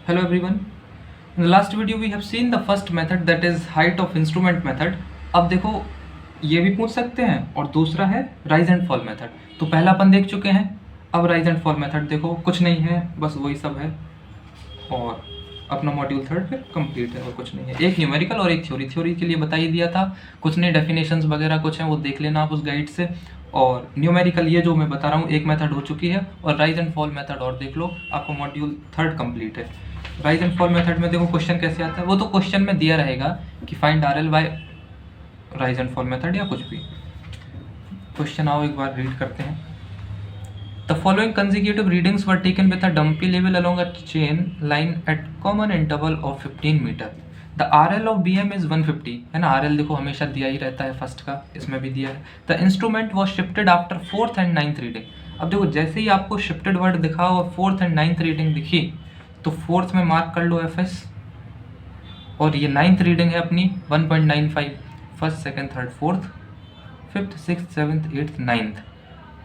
Hello everyone. In the last video we have seen the first method, that is height of instrument method. अब देखो ये भी पूछ सकते हैं और दूसरा है राइज एंड फॉल मेथड। तो पहला अपन देख चुके हैं, अब राइज एंड फॉल मेथड देखो कुछ नहीं है, बस वही सब है और अपना मॉड्यूल थर्ड फिर कंप्लीट है और कुछ नहीं है। एक न्यूमेरिकल और एक थ्योरी के लिए बता ही दिया था, कुछ नहीं, डेफिनेशंस वगैरह कुछ हैं वो देख लेना आप उस गाइड से। और न्यूमेरिकल ये जो मैं बता रहा हूँ एक मेथड हो चुकी है और राइज एंड फॉल मेथड और देख लो, आपको मॉड्यूल थर्ड कंप्लीट है। राइज एंड फॉल मेथड में देखो क्वेश्चन कैसे आता है, वो तो क्वेश्चन में दिया रहेगा कि find R L by rise and fall method या कुछ भी। क्वेश्चन आओ एक बार रीड करते हैं। The following consecutive readings were taken with a dumpy level along a chain line at common interval of 15 meter. The RL of BM is 150 है ना। RL देखो हमेशा दिया ही रहता है, फर्स्ट का इसमें भी दिया है। The instrument was shifted after 4th and 9th reading. अब देखो जैसे ही आपको shifted वर्ड दिखा और 4th and 9th रीडिंग दिखी तो 4th में मार्क कर लो FS और ये 9th रीडिंग है अपनी 1.95, first second third fourth fifth six seventh eighth ninth.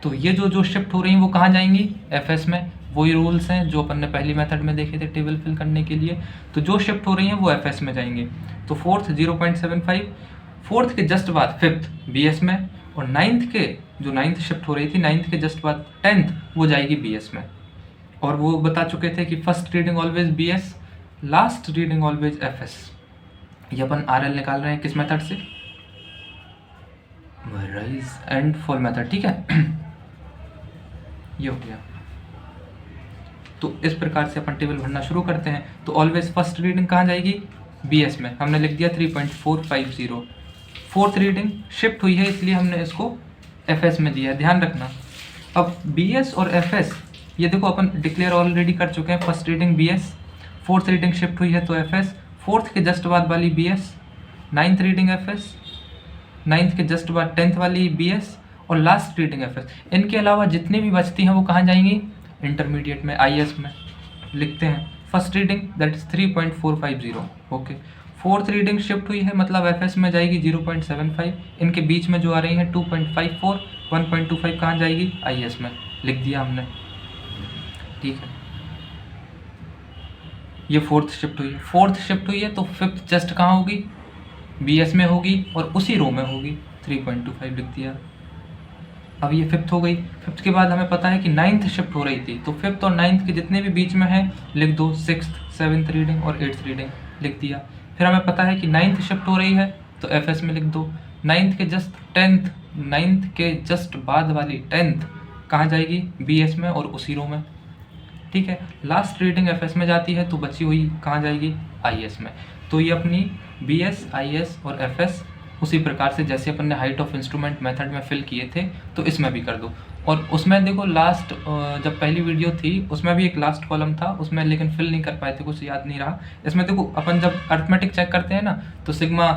तो ये जो शिफ्ट हो रही हैं वो कहाँ जाएंगी, एफएस में। वही रूल्स हैं जो अपन ने पहली मेथड में देखे थे टेबल फिल करने के लिए। तो जो शिफ्ट हो रही हैं वो एफएस में जाएंगे। तो फोर्थ 0.75, फोर्थ के जस्ट बाद फिफ्थ बीएस में, और नाइन्थ के जो नाइन्थ शिफ्ट हो रही थी नाइन्थ के जस्ट बाद टेंथ वो जाएगी बीएस में। और वो बता चुके थे कि first reading always BS, last reading always FS. ये अपन आरएल निकाल रहे हैं किस मेथड से, राइज एंड फॉल मेथड, ठीक है। ये हो गया। तो इस प्रकार से अपन टेबल भरना शुरू करते हैं। तो ऑलवेज फर्स्ट रीडिंग कहाँ जाएगी, बीएस में। हमने लिख दिया 3.450। फोर्थ रीडिंग शिफ्ट हुई है इसलिए हमने इसको एफएस में दिया है, ध्यान रखना। अब बीएस और एफएस ये देखो अपन डिक्लेयर ऑलरेडी कर चुके हैं। First reading BS, fourth reading shift हुई है तो एफएस, फोर्थ के जस्ट बाद वाली BS, ninth reading FS, ninth के जस्ट बाद टेंथ वाली बीएस और लास्ट रीडिंग एफएस। इनके अलावा जितनी भी बचती हैं वो कहाँ जाएंगी, इंटरमीडिएट में, आईएस में। लिखते हैं first reading that is 3.450, okay. Fourth reading shift हुई है मतलब एफएस में जाएगी 0.75। इनके बीच में जो आ रही है 2.54, 1.25 कहाँ जाएगी, आईएस में। लिख दिया हमने, ठीक है। ये फोर्थ शिफ्ट हुई है, फोर्थ शिफ्ट हुई है तो फिफ्थ जस्ट कहाँ होगी, बीएस में होगी और उसी रो में होगी, 3.25 लिख दिया। अब ये फिफ्थ हो गई। फिफ्थ के बाद हमें पता है कि नाइन्थ शिफ्ट हो रही थी, तो फिफ्थ और नाइन्थ के जितने भी बीच में है लिख दो, सिक्स्थ सेवन्थ रीडिंग और एट्थ रीडिंग लिख दिया। फिर हमें पता है कि नाइन्थ शिफ्ट हो रही है तो एफएस में लिख दो। नाइन्थ के जस्ट टेंथ, नाइन्थ के जस्ट बाद वाली टेंथ कहाँ जाएगी, बीएस में और उसी रो में, ठीक है। लास्ट रीडिंग एफएस में जाती है तो बची हुई कहाँ जाएगी, आईएस में। तो ये अपनी बीएस, आईएस और एफएस उसी प्रकार से जैसे अपन ने हाइट ऑफ इंस्ट्रूमेंट मेथड में फिल किए थे तो इसमें भी कर दो। और उसमें देखो लास्ट जब पहली वीडियो थी उसमें भी एक लास्ट कॉलम था, उसमें लेकिन फिल नहीं कर पाए थे, कुछ याद नहीं रहा। इसमें देखो अपन जब अर्थमेटिक चेक करते हैं ना तो सिग्मा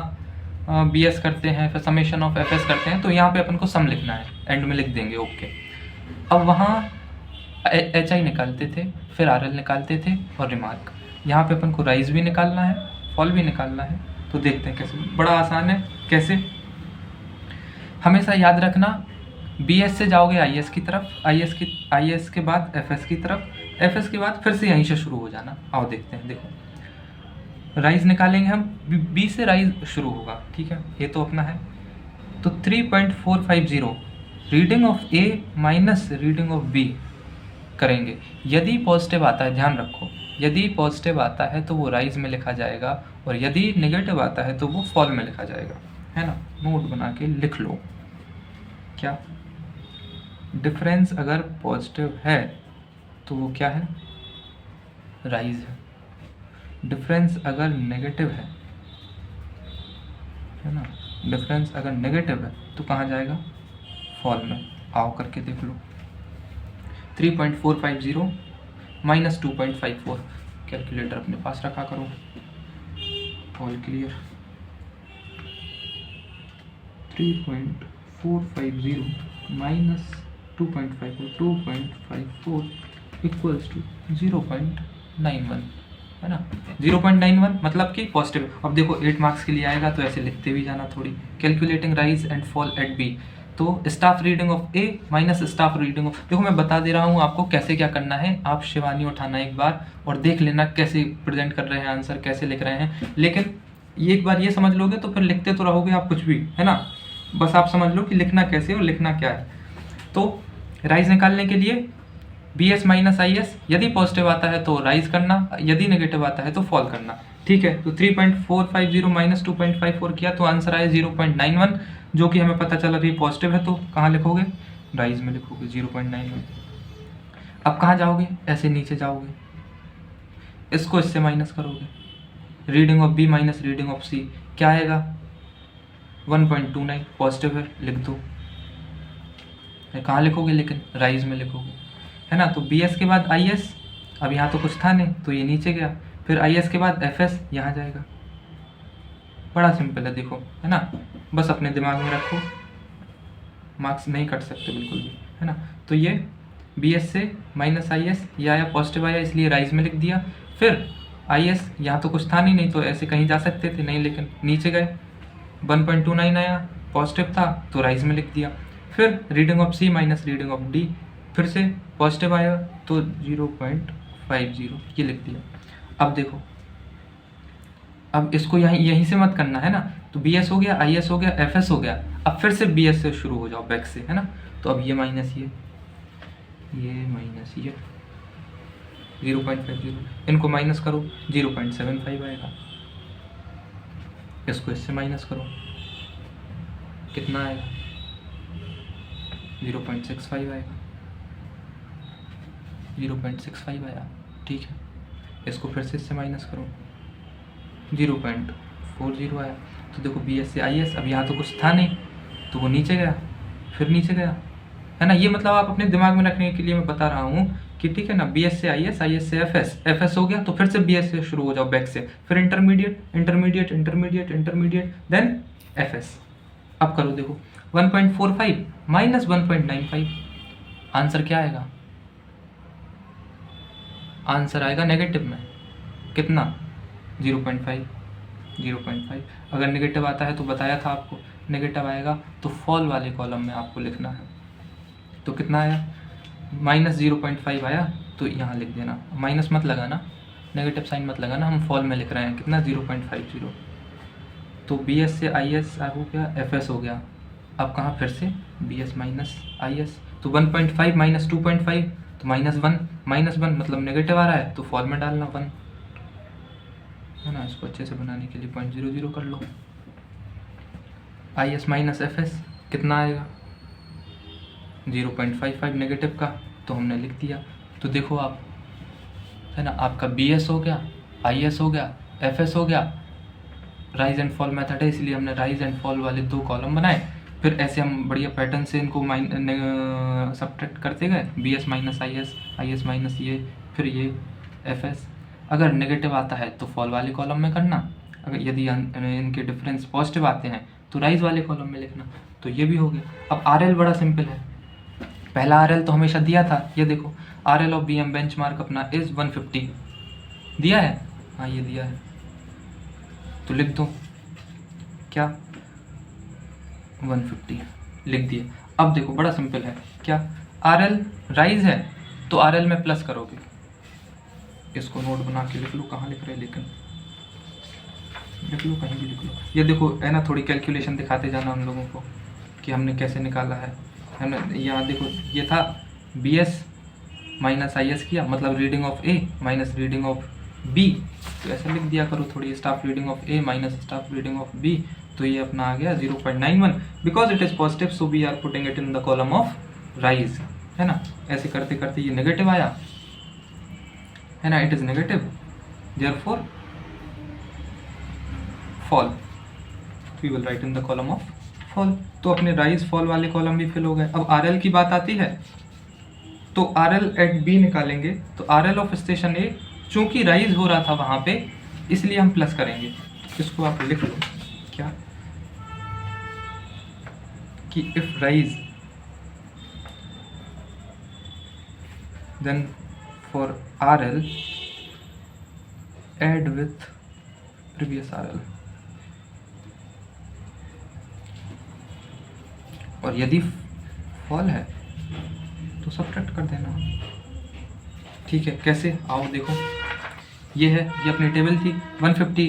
बीएस करते हैं, फिर समेशन ऑफ एफएस करते हैं, तो यहाँ पे अपन को सम लिखना है, एंड में लिख देंगे, ओके। अब वहाँ एच आई निकालते थे, फिर आर एल निकालते थे और रिमार्क। यहाँ पे अपन को राइज भी निकालना है, फॉल भी निकालना है। तो देखते हैं कैसे, बड़ा आसान है। कैसे, हमेशा याद रखना बीएस से जाओगे आईएस की तरफ, आईएस के बाद एफएस की तरफ, एफएस के बाद फिर से यहीं से शुरू हो जाना। आओ देखते हैं, देखो राइज निकालेंगे हम, बी से राइज शुरू होगा, ठीक है। ये तो अपना है। तो 3.450 reading of A minus reading of B करेंगे। यदि पॉजिटिव आता है, ध्यान रखो, यदि पॉजिटिव आता है तो वो राइज में लिखा जाएगा और यदि नेगेटिव आता है तो वो फॉल में लिखा जाएगा, है ना। नोट बना के लिख लो। क्या डिफरेंस अगर पॉजिटिव है तो वो क्या है, राइज है। डिफरेंस अगर नेगेटिव है ना, डिफरेंस अगर नेगेटिव है तो कहाँ जाएगा, फॉल में। आओ करके देख लो। 3.450 माइनस 2.54, कैलकुलेटर अपने पास रखा करो। All clear. 3.450 minus 2.54 equals to 0.91, है ना। 0.91 मतलब कि पॉजिटिव। अब देखो 8 मार्क्स के लिए आएगा तो ऐसे लिखते भी जाना थोड़ी। Calculating rise and fall at B, तो staff reading of A minus staff reading of, देखो मैं बता दे रहा हूँ आपको कैसे क्या करना है, आप शिवानी उठाना एक बार और देख लेना कैसे प्रेजेंट कर रहे हैं आंसर, कैसे लिख रहे हैं। लेकिन ये एक बार ये समझ लोगे तो फिर लिखते तो रहोगे आप कुछ भी, है ना। बस आप समझ लो कि लिखना कैसे और लिखना क्या है। तो राइज निकालने के लिए B S minus I S, यदि पॉजिटिव आता है तो राइज करना, यदि नेगेटिव आता है तो फॉल करना, ठीक है। तो 3.450 माइनस 2.54 किया तो आंसर आया 0.91, जो कि हमें पता चला कि पॉजिटिव है, तो कहाँ लिखोगे, राइज में लिखोगे 0.91। अब कहाँ जाओगे, ऐसे नीचे जाओगे, इसको इससे माइनस करोगे, reading of B minus reading of C क्या आएगा 1.29, पॉजिटिव है लिख दो। कहाँ लिखोगे, लेकिन राइज में लिखोगे, है ना। तो बी एस के बाद आई एस, अब यहाँ तो कुछ था नहीं तो ये नीचे गया, फिर आई एस के बाद एफ एस यहाँ जाएगा। बड़ा सिंपल है देखो, है ना, बस अपने दिमाग में रखो, मार्क्स नहीं कट सकते बिल्कुल भी, है ना। तो ये बी एस से माइनस आई एस, ये आया पॉजिटिव आया इसलिए राइज में लिख दिया। फिर आई एस, यहाँ तो कुछ था नहीं तो ऐसे कहीं जा सकते थे नहीं, लेकिन नीचे गए 1.29 आया, पॉजिटिव था तो राइज में लिख दिया। फिर reading of C minus reading of D, फिर से पॉजिटिव आया तो 0.50 ये लिख दिया। अब देखो, अब इसको यहीं से मत करना, है ना। तो बी एस हो गया, आई एस हो गया, एफ एस हो गया, अब फिर से बी एस से शुरू हो जाओ बैक से, है ना। तो अब ये माइनस ये माइनस ये 0.50, इनको माइनस करो 0.75 आएगा, इसको इससे माइनस करो कितना आएगा 0.65 आएगा, 0.65 आया, ठीक है। इसको फिर से इससे माइनस करो 0.40 आया। तो देखो बी एस से आई एस, अब यहाँ तो कुछ था नहीं तो वो नीचे गया, फिर नीचे गया, है ना। ये मतलब आप अपने दिमाग में रखने के लिए मैं बता रहा हूँ कि ठीक है ना, बी एस से आई एस से एफ एस हो गया तो फिर से बी एस से शुरू हो जाओ बैक से, फिर intermediate intermediate intermediate intermediate then F S. अब करो देखो 1.45 माइनस 1.95, आंसर क्या आएगा, आंसर आएगा नेगेटिव में कितना 0.5। अगर नेगेटिव आता है तो बताया था आपको, नेगेटिव आएगा तो फॉल वाले कॉलम में आपको लिखना है। तो कितना आया माइनस 0.5 आया तो यहाँ लिख देना, माइनस मत लगाना, नेगेटिव साइन मत लगाना, हम फॉल में लिख रहे हैं कितना 0.50। तो बी एस से आई एस हो गया, एफ एस हो गया, अब कहाँ फिर से B S minus I S, तो 1.5 माइनस 2.5 तो -1 मतलब नेगेटिव आ रहा है तो फॉल में डालना 1, है ना। इसको अच्छे से बनाने के लिए 0.00 कर लो। I S minus F S कितना आएगा 0.55 नेगेटिव का, तो हमने लिख दिया। तो देखो आप, है ना, आपका बी एस हो गया, आई एस हो गया, एफ एस हो गया, राइज एंड फॉल मेथड है इसलिए हमने राइज एंड फॉल वाले 2 कॉलम बनाए। फिर ऐसे हम बढ़िया पैटर्न से इनको सब्ट्रैक्ट करते गए, B S minus I S minus ये, फिर ये एफ एस। अगर नेगेटिव आता है तो फॉल वाले कॉलम में करना, अगर यदि इनके डिफरेंस पॉजिटिव आते हैं तो राइज वाले कॉलम में लिखना। तो ये भी हो गया। अब आर एल बड़ा सिंपल है, पहला आर एल तो हमेशा दिया था, ये देखो R L of B M bench mark अपना इज़ 150 दिया है, हाँ ये दिया है, तो लिख दो क्या 150 लिख दिए। अब देखो बड़ा सिंपल है, क्या आर एल राइज है तो आर एल में प्लस करोगे, इसको नोट बना के लिख लो, कहाँ लिख रहे लेकिन लिख लो, कहीं भी लिख लो। ये देखो है ना, थोड़ी कैलकुलेशन दिखाते जाना हम लोगों को कि हमने कैसे निकाला है ना। यहाँ देखो ये था B S minus I S किया, मतलब reading of A minus reading of B, तो ऐसे लिख दिया करो थोड़ी, staff reading of A minus staff reading of B, तो ये अपना आ गया 0.91 because it is positive, so we are putting it in the column of rise, है ना। ऐसे करते करते ये नेगेटिव आया, है ना, it is negative, therefore fall, we will write in the column of fall. तो अपने राइज फॉल वाले कॉलम भी फिल हो गए। अब आर एल की बात आती है तो आर एल एट बी निकालेंगे, तो आर एल ऑफ स्टेशन ए चूंकि राइज हो रहा था वहाँ पे इसलिए हम प्लस करेंगे, इसको आप लिख लो क्या कि if rise then for R L add with previous R L, और यदि फॉल है तो सब्ट्रैक्ट कर देना। ठीक है, कैसे, आओ देखो। ये है, ये अपनी टेबल थी 150,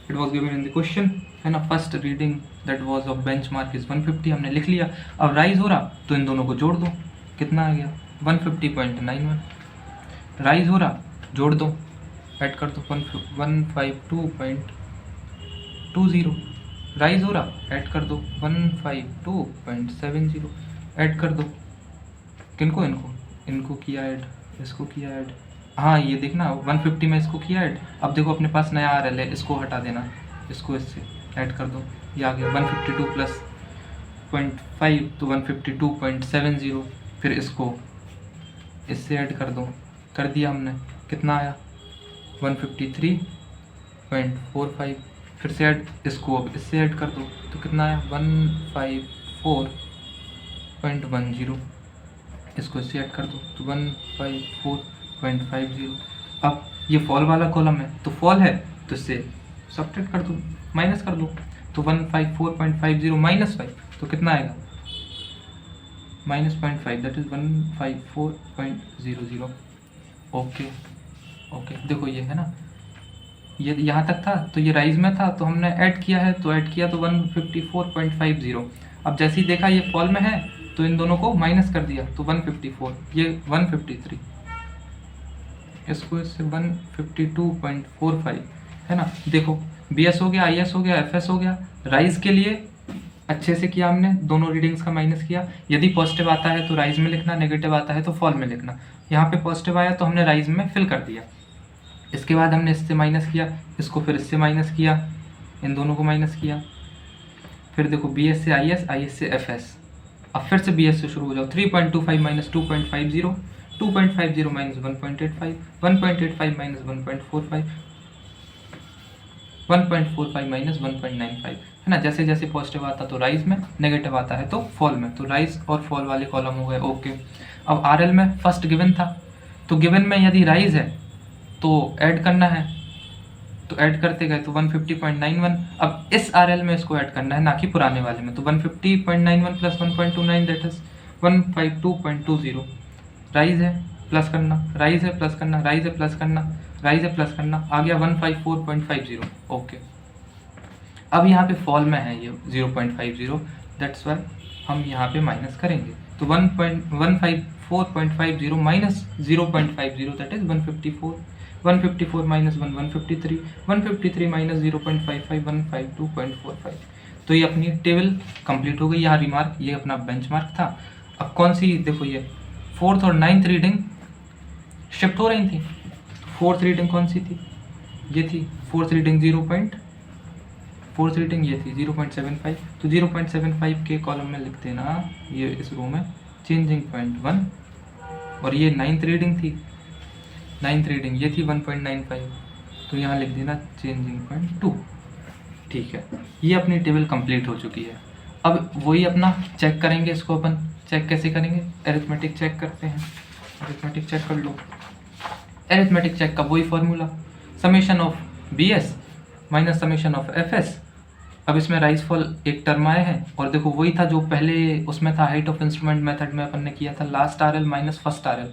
it was given in the question, है ना। First reading that was of benchmark is 150, हमने लिख लिया। अब राइज हो रहा तो इन दोनों को जोड़ दो, कितना आ गया 150.91। राइज हो रहा, जोड़ दो, ऐड कर दो 152.20। राइज हो रहा, ऐड कर दो 152.70, ऐड कर दो। किनको, इनको किया ऐड, इसको किया ऐड। हाँ ये देखना 150 में इसको किया ऐड। अब देखो अपने पास नया आ रहा है, इसको हटा देना, इसको इससे ऐड कर दो, ये आ गया 152 प्लस 0.5 तो 152.70। फिर इसको इससे ऐड कर दो, कर दिया हमने, कितना आया 153.45। फिर से ऐड, इसको अब इससे ऐड कर दो तो कितना आया 154.10। इसको इससे ऐड कर दो तो 154.50। अब ये फॉल वाला कॉलम है तो फॉल है तो इससे सब्ट्रैक्ट कर दो, माइनस कर दो, तो 154.50 माइनस 5 तो कितना आएगा -0.5, दैट इज 154.00। ओके ओके, देखो ये है ना, ये यहाँ तक था तो ये राइज में था तो हमने ऐड किया है, तो ऐड किया तो 154.50। अब जैसे ही देखा ये फॉल में है तो इन दोनों को माइनस कर दिया तो 154, ये 153, इसको इससे 152.45, है ना। देखो BS हो गया, IS हो गया, FS हो गया। राइज के लिए अच्छे से किया हमने, दोनों रीडिंग्स का माइनस किया। यदि पॉजिटिव आता है तो राइज में लिखना, नेगेटिव आता है तो फॉल में लिखना। यहाँ पे पॉजिटिव आया तो हमने राइज में फिल कर दिया। इसके बाद हमने इससे माइनस किया, इसको फिर इससे माइनस किया, इन दोनों को माइनस किया। फिर देखो BS से IS, IS से FS। अब फिर से BS से शुरू हो जाओ, 3.25 माइनस 2.50, 2.50 माइनस 1.85, 1.85 माइनस 1.45, 1.45 माइनस 1.95, है ना। जैसे जैसे पॉजिटिव आता तो राइज में, नेगेटिव आता है तो फॉल में, तो राइज और फॉल वाले कॉलम हो गए। ओके, अब RL में फर्स्ट गिवन था तो गिवन में यदि राइज है तो ऐड करना है, तो ऐड करते गए तो 150.91। अब इस RL में इसको ऐड करना है, ना कि पुराने वाले में, तो 150.91 प्लस 1.29 दैट इज 152.20। राइज है प्लस करना, राइज है प्लस करना, राइज है प्लस करना, राइज है प्लस करना, आ गया 154.50। ओके, अब यहाँ पे फॉल में है ये 0.50, दैट्स वाई हम यहाँ पे माइनस करेंगे तो 154.50 minus 0.50 that is 154, 154 minus 1 153, 153 minus 0.55 152.45। तो ये अपनी टेबल कंप्लीट हो गई। यहाँ रिमार्क, ये अपना बेंचमार्क था। अब कौन सी, देखो ये 4th और 9th रीडिंग शिफ्ट हो रही थी। 4th रीडिंग कौन सी थी, ये थी 4th रीडिंग 4th रीडिंग ये थी 0.75, तो 0.75 के कॉलम में लिख देना ये इस रो में चेंजिंग पॉइंट 1। और ये 9th रीडिंग थी, 9th रीडिंग ये थी 1.95, तो यहाँ लिख देना चेंजिंग पॉइंट 2। ठीक है, ये अपनी टेबल कंप्लीट हो चुकी है। अब वही अपना चेक करेंगे, इसको अपन चेक कैसे करेंगे, एरिथमेटिक चेक करते हैं। एरिथमेटिक चेक कर लो। एरिथमेटिक चेक का वही formula, summation of BS minus summation of FS। अब इसमें राइज फॉल एक टर्म आए हैं, और देखो वही था जो पहले उसमें था हाइट ऑफ इंस्ट्रूमेंट मेथड में अपन ने किया था, last RL minus first RL।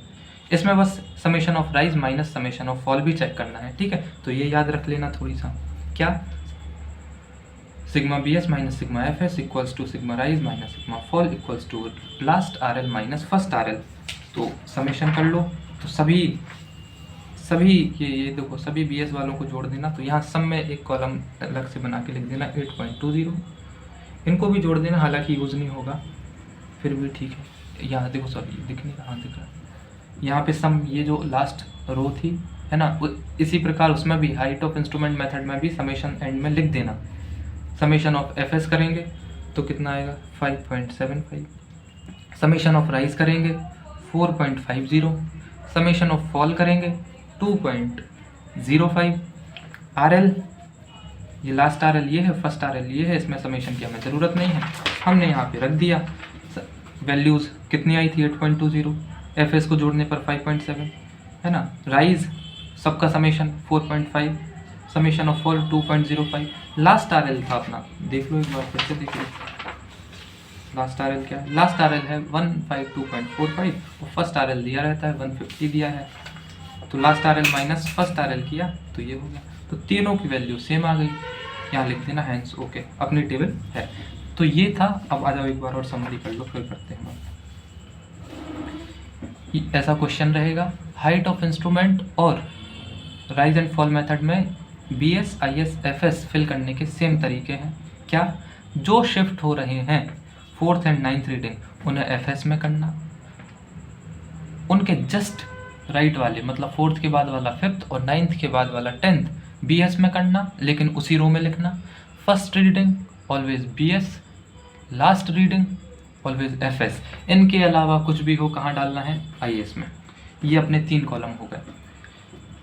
इसमें बस summation of rise minus summation of fall भी चेक करना है। ठीक है, तो ये याद रख लेना थोड़ी सा, क्या, sigma BS minus sigma FS equals to sigma rise minus sigma fall equals to last RL minus first RL। तो समेशन कर लो, तो सभी ये देखो सभी BS वालों को जोड़ देना, तो यहाँ सब में एक कॉलम अलग से बना के लिख देना 8.20। इनको भी जोड़ देना, हालांकि यूज़ नहीं होगा फिर भी ठीक है। यहाँ देखो सॉरी दिख नहीं रहा, दिख रहा है यहाँ पे सम, ये जो लास्ट रो थी है ना, इसी प्रकार उसमें भी हाइट ऑफ इंस्ट्रूमेंट मेथड में भी समेशन एंड में लिख देना। समेशन ऑफ FS करेंगे तो कितना आएगा 5.75, समेशन ऑफ राइज करेंगे 4.50, समेशन ऑफ फॉल करेंगे 2.05। RL ये लास्ट RL ये है, फर्स्ट RL ये है, इसमें समेशन की हमें ज़रूरत नहीं है, हमने यहाँ पे रख दिया। वैल्यूज़ कितनी आई थी 8.20, FS को जोड़ने पर 5.7, है ना। राइज सबका summation 4.5, summation of fall 2.05। Last RL था अपना, देख लो एक बार फिर से देख लो, लास्ट आर एल क्या है, लास्ट आर एल है 152.45 और फर्स्ट आर एल दिया रहता है 150 दिया है, तो last R L minus first R L किया तो ये हो गया। तो तीनों की वैल्यू सेम आ गई, यहाँ लिख देना हैंस ओके, अपनी टेबल है। तो ये था। अब आ जाओ एक बार और समरी कर लो, फिर करते हैं बात। ऐसा क्वेश्चन रहेगा, हाइट ऑफ इंस्ट्रूमेंट और राइज एंड फॉल मेथड में BS, IS, FS फिल करने के सेम तरीके हैं। क्या? जो शिफ्ट हो रहे हैं 4th एंड 9th रीडिंग उन्हें FS में करना, उनके जस्ट राइट वाले मतलब 4th के बाद वाला 5th और 9th के बाद वाला 10th BS में करना, लेकिन उसी रो में लिखना। First reading always BS, last reading always FS। इनके अलावा कुछ भी हो कहाँ डालना है? IS में। ये अपने 3 कॉलम हो गए।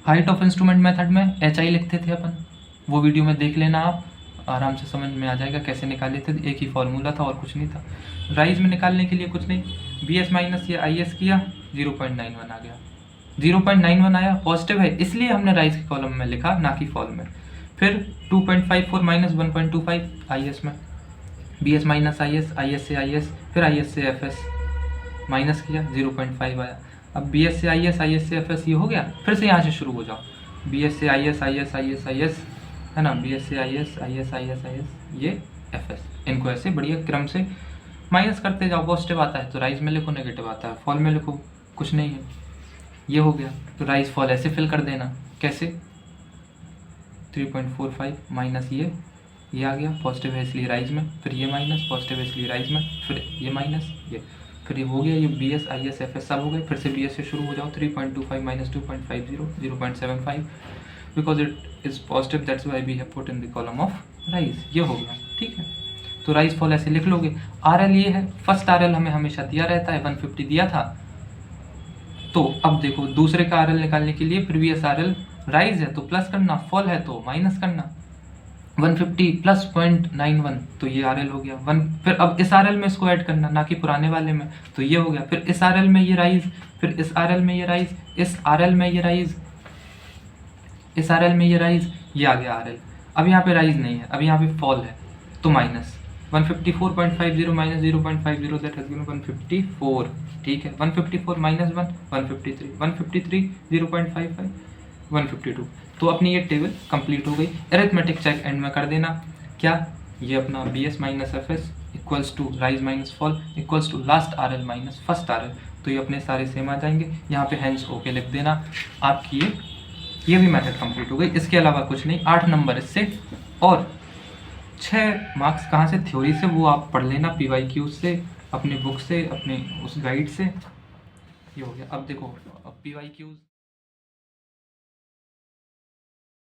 हाइट ऑफ इंस्ट्रूमेंट मेथड में HI लिखते थे अपन, वो वीडियो में देख लेना आप, आराम से समझ में आ जाएगा कैसे निकाले थे। एक ही फॉर्मूला था और कुछ नहीं था। राइज में निकालने के लिए कुछ नहीं, BS माइनस या IS किया 0.91 आ गया। 0.91 आया, पॉजिटिव है इसलिए हमने राइज के कॉलम में लिखा ना कि फॉल में। फिर 2.54 माइनस 1.25 IS में, BS माइनस IS, IS से IS, फिर IS से FS माइनस किया 0.5 आया। अब BS से IS, IS से FS ये हो गया। फिर से यहाँ से शुरू हो जाओ, BS से IS, IS, IS, IS है ना, BS से IS, IS, IS, IS ये FS। इनको ऐसे बढ़िया क्रम से माइनस करते जाओ। पॉजिटिव आता है तो राइज में लिखो, नेगेटिव आता है फॉल में लिखो, कुछ नहीं है। ये हो गया। तो राइज फॉल ऐसे फिल कर देना। कैसे? 3.45 माइनस ये आ गया, पॉजिटिव है इसलिए राइज में, फिर ये माइनस, पॉजिटिव है इसलिए राइज में, फिर ये माइनस ये, फिर ये हो गया। ये BS, IS, FS सब हो गए। फिर से BS से शुरू हो जाओ, 3.25 minus 2.50 0.75 because it is positive that's why we have put in the column of rise. ये हो गया, ठीक है। तो राइज फॉल ऐसे लिख लोगे। RL ये है, फर्स्ट RL हमें हमेशा दिया रहता है, 150 दिया था। तो अब देखो दूसरे का RL निकालने के लिए प्रीवियस RL राइज है तो प्लस करना, फॉल है तो माइनस करना। 150 प्लस 0.91 तो ये RL हो गया 1। फिर अब इस RL में इसको ऐड करना, ना कि पुराने वाले में, तो ये हो गया। फिर इस RL में ये राइज, फिर इस RL में ये राइज, इस RL में ये राइज, इस RL में ये राइज, ये आ गया RL। अब यहाँ पे राइज नहीं है, अब यहाँ पे फॉल है तो minus 154.50 minus 0.50 that has given 154, ठीक है। 154 माइनस 1 153, 153 0.55 152। तो अपनी ये टेबल कंप्लीट हो गई। अरिथमेटिक चेक एंड में कर देना। क्या? ये अपना BS minus FS equals to rise minus fall equals to last RL minus first RL। तो ये अपने सारे सेम आ जाएंगे। यहाँ पे हैंस ओके लिख देना। आपकी ये भी मेथड कंप्लीट हो गई। इसके अलावा कुछ नहीं। 8 नंबर इससे और 6 मार्क्स कहाँ से? थ्योरी से, वो आप पढ़ लेना PYQ से, अपनी बुक से, अपने उस गाइड से। ये हो गया। अब देखो PYQ